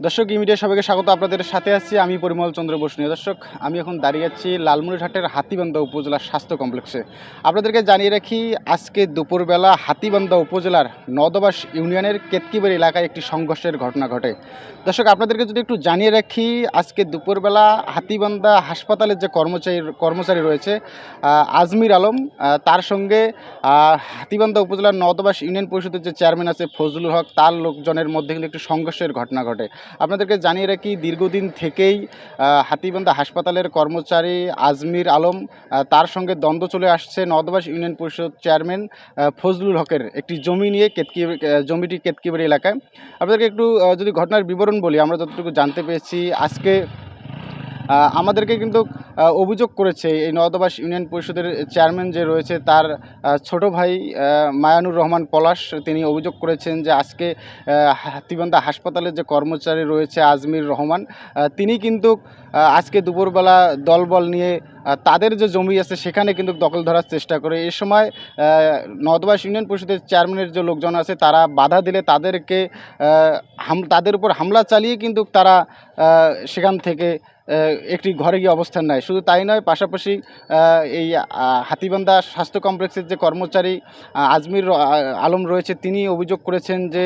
দর্শক মিডিয়া সবাইকে স্বাগত। আপনাদের সাথে আছি আমি পরিমল চন্দ্র বসুনিয়া। দর্শক আমি এখন দাঁড়িয়ে আছি লালমনিরহাটের হাতীবান্ধা উপজেলার স্বাস্থ্য কমপ্লেক্সে। আপনাদেরকে জানিয়ে রাখি, আজকে দুপুরবেলা হাতীবান্ধা উপজেলার নদবাস ইউনিয়নের কেতকিবাড়ি এলাকায় একটি সংঘর্ষের ঘটনা ঘটে। দর্শক আপনাদেরকে যদি একটু জানিয়ে রাখি, আজকে দুপুরবেলা হাতীবান্ধা হাসপাতালের যে কর্মচারী রয়েছে আজমির আলম, তার সঙ্গে হাতীবান্ধা উপজেলার নদবাস ইউনিয়ন পরিষদের যে চেয়ারম্যান আছে ফজলুল হক, তার লোকজনের মধ্যে কিন্তু একটি সংঘর্ষের ঘটনা ঘটে। আপনাদেরকে জানিয়ে রাখি, দীর্ঘদিন থেকেই হাতীবান্ধা হাসপাতালের কর্মচারী আজমির আলম, তার সঙ্গে দ্বন্দ্ব চলে আসছে নদবাস ইউনিয়ন পরিষদ চেয়ারম্যান ফজলুল হকের একটি জমি নিয়ে, জমিটি কেতকিবাড়ি এলাকায়। আপনাদেরকে একটু যদি ঘটনার বিবরণ বলি, আমরা যতটুকু জানতে পেরেছি, আজকে আমাদেরকে কিন্তু অভিযোগ করেছে এই নওদাবাস ইউনিয়ন পরিষদের চেয়ারম্যান যে রয়েছে তার ছোট ভাই মায়ানুর রহমান পলাশ। তিনি অভিযোগ করেছেন যে আজকে হাতীবান্ধা হাসপাতালের যে কর্মচারী রয়েছে আজমির রহমান, তিনি কিন্তু আজকে দুপুরবেলা দলবল নিয়ে তাদের যে জমি আছে সেখানে কিন্তু দখল ধরার চেষ্টা করে। এই সময় নওদাবাস ইউনিয়ন পরিষদের চেয়ারম্যানের যে লোকজন আছে তারা বাধা দিলে তাদের উপর হামলা চালিয়ে কিন্তু তারা সেখান থেকে একটি ঘরে গিয়ে অবস্থান নেয়। শুধু তাই নয়, পাশাপাশি এই হাতীবান্ধা স্বাস্থ্য কমপ্লেক্সের যে কর্মচারী আজমির আলম রয়েছে, তিনি অভিযোগ করেছেন যে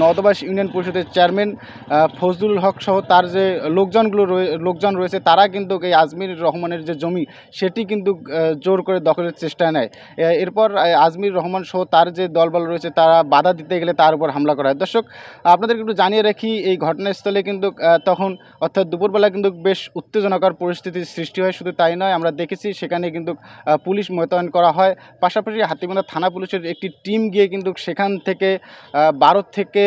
নওদাবাস ইউনিয়ন পরিষদের চেয়ারম্যান ফজলুল হক সহ তার যে লোকজন রয়েছে তারা কিন্তু এই আজমির রহমানের যে জমি সেটি কিন্তু জোর করে দখলের চেষ্টা নেয়। এরপর আজমির রহমান সহ তার যে দলবল রয়েছে তারা বাধা দিতে গেলে তার উপর হামলা করা হয়। দর্শক আপনাদেরকে একটু জানিয়ে রাখি, এই ঘটনাস্থলে কিন্তু তখন অর্থাৎ দুপুরবেলা কিন্তু বেশ উত্তেজনাকর পরিস্থিতির সৃষ্টি হয়। শুধু তাই নয়, আমরা দেখেছি সেখানে কিন্তু পুলিশ মোতায়েন করা হয়। পাশাপাশি হাতীবান্ধা থানা পুলিশের একটি টিম গিয়ে কিন্তু সেখান থেকে 12 থেকে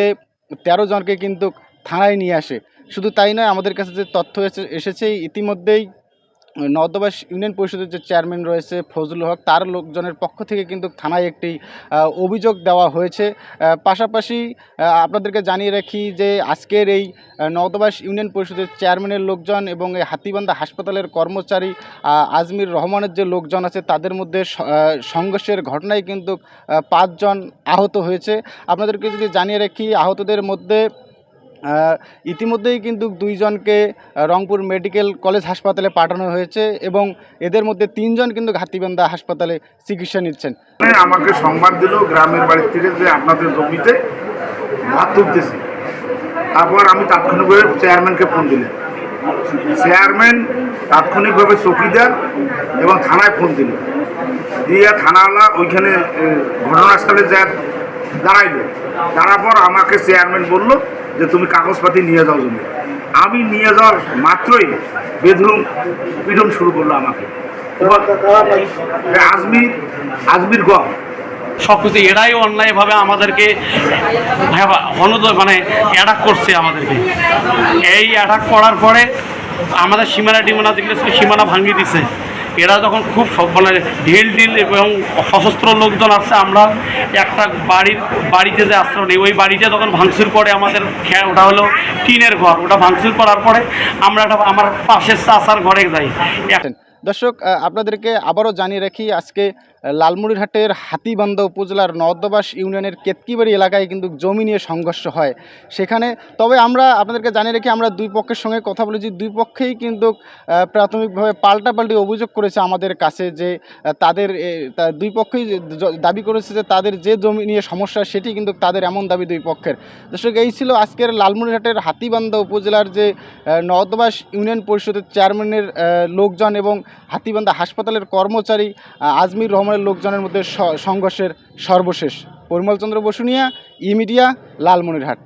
13 জনকে কিন্তু থানায় নিয়ে আসে। শুধু তাই নয়, আমাদের কাছে যে তথ্য এসেছে ইতিমধ্যেই নওদাবাস ইউনিয়ন পরিষদের যে চেয়ারম্যান রয়েছে ফজলুল হক, তার লোকজনের পক্ষ থেকে কিন্তু থানায় একটি অভিযোগ দেওয়া হয়েছে। পাশাপাশি আপনাদেরকে জানিয়ে রাখি যে আজকের এই নওদাবাস ইউনিয়ন পরিষদের চেয়ারম্যানের লোকজন এবং এই হাতীবান্ধা হাসপাতালের কর্মচারী আজমির রহমানের যে লোকজন আছে তাদের মধ্যে সংঘর্ষের ঘটনায় কিন্তু 5 জন আহত হয়েছে। আপনাদেরকে যদি জানিয়ে রাখি, আহতদের মধ্যে ইতিমধ্যেই কিন্তু 2 জনকে রংপুর মেডিকেল কলেজ হাসপাতালে পাঠানো হয়েছে এবং এদের মধ্যে 3 জন কিন্তু হাতীবান্ধা হাসপাতালে চিকিৎসা নিচ্ছেন। আমাকে সংবাদ দিল গ্রামের বাড়ি থেকে যে আপনাদের জমিতে ভাত তুলতেছে। তারপর আমি তাৎক্ষণিকভাবে চেয়ারম্যানকে ফোন দিলাম। চেয়ারম্যান তাৎক্ষণিকভাবে চৌকিদার এবং থানায় ফোন দিল, দিয়ে থানাওয়ালা ওইখানে ঘটনাস্থলে যা দাঁড়াইলো। দাঁড়ার আমাকে চেয়ারম্যান বলল যে তুমি কাগজপাতি নিয়ে যাও জমি। আমি নিয়ে যাওয়ার মাত্রই বেধরুম পিটন শুরু করলো আমাকে। আজমির গম সব কিছু এরাই অন্যায়ভাবে আমাদেরকে অ্যাটাক করছে। আমাদেরকে এই অ্যাটাক করার পরে আমাদের সীমানা যেগুলো ছিল সীমানা ভাঙিয়ে দিছে। এরা যখন খুব ঢিল এবং সশস্ত্র লোকজন আসছে, আমরা একটা বাড়িতে যে আশ্রয় নেই, ওই বাড়িতে যখন ভাঙচুর করে আমাদের ওটা হলো টিনের ঘর, ওটা ভাঙচুর করার পরে আমরা আমার পাশের চাচার ঘরে যাই। দর্শক আপনাদেরকে আবারও জানিয়ে রাখি, আজকে লালমনিরহাটের হাতীবান্ধা উপজেলার নওদাবাস ইউনিয়নের কেতকিবাড়ি এলাকায় কিন্তু জমি নিয়ে সংঘর্ষ হয় সেখানে। তবে আমরা আপনাদেরকে জানিয়ে রাখি, আমরা দুই পক্ষের সঙ্গে কথা বলেছি, দুই পক্ষেই কিন্তু প্রাথমিকভাবে পাল্টাপাল্টি অভিযোগ করেছে আমাদের কাছে যে তাদের দুই পক্ষই দাবি করেছে যে তাদের যে জমি নিয়ে সমস্যা সেটি কিন্তু তাদের, এমন দাবি দুই পক্ষের। দর্শক এই ছিল আজকের লালমনিরহাটের হাতীবান্ধা উপজেলার যে নওদাবাস ইউনিয়ন পরিষদের চেয়ারম্যানের লোকজন এবং হাতীবান্ধা হাসপাতালের কর্মচারী আজমির রহমানের লোকজনের মধ্যে সংঘর্ষের সর্বশেষ। পরিমল চন্দ্র বসুনিয়া, ই মিডিয়া, লালমনিরহাট।